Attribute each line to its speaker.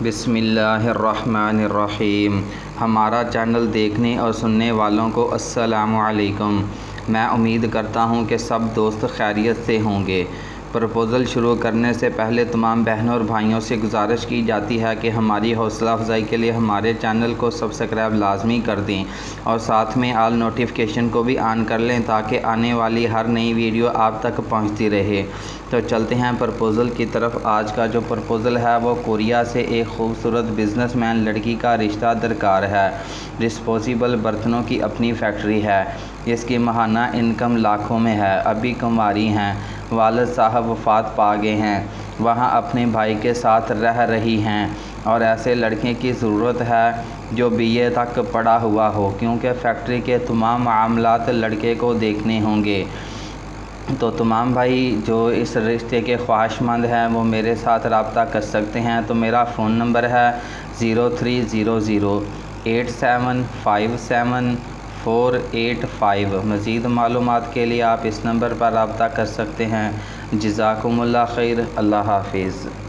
Speaker 1: بسم اللہ الرحمن الرحیم۔ ہمارا چینل دیکھنے اور سننے والوں کو السلام علیکم۔ میں امید کرتا ہوں کہ سب دوست خیریت سے ہوں گے۔ پروپوزل شروع کرنے سے پہلے تمام بہنوں اور بھائیوں سے گزارش کی جاتی ہے کہ ہماری حوصلہ افزائی کے لیے ہمارے چینل کو سبسکرائب لازمی کر دیں اور ساتھ میں آل نوٹیفیکیشن کو بھی آن کر لیں تاکہ آنے والی ہر نئی ویڈیو آپ تک پہنچتی رہے۔ تو چلتے ہیں پروپوزل کی طرف۔ آج کا جو پروپوزل ہے وہ کوریا سے ایک خوبصورت بزنس مین لڑکی کا رشتہ درکار ہے۔ ڈسپوزیبل برتنوں کی اپنی فیکٹری ہے۔ اس کی ماہانہ انکم لاکھوں میں ہے۔ ابھی کنواری ہیں۔ والد صاحب وفات پا گئے ہیں۔ وہاں اپنے بھائی کے ساتھ رہ رہی ہیں اور ایسے لڑکے کی ضرورت ہے جو BA تک پڑھا ہوا ہو کیونکہ فیکٹری کے تمام معاملات لڑکے کو دیکھنے ہوں گے۔ تو تمام بھائی جو اس رشتے کے خواہش مند ہیں وہ میرے ساتھ رابطہ کر سکتے ہیں۔ تو میرا فون نمبر ہے 030087578485۔ مزید معلومات کے لیے آپ اس نمبر پر رابطہ کر سکتے ہیں۔ جزاکم اللہ خیر۔ اللہ حافظ۔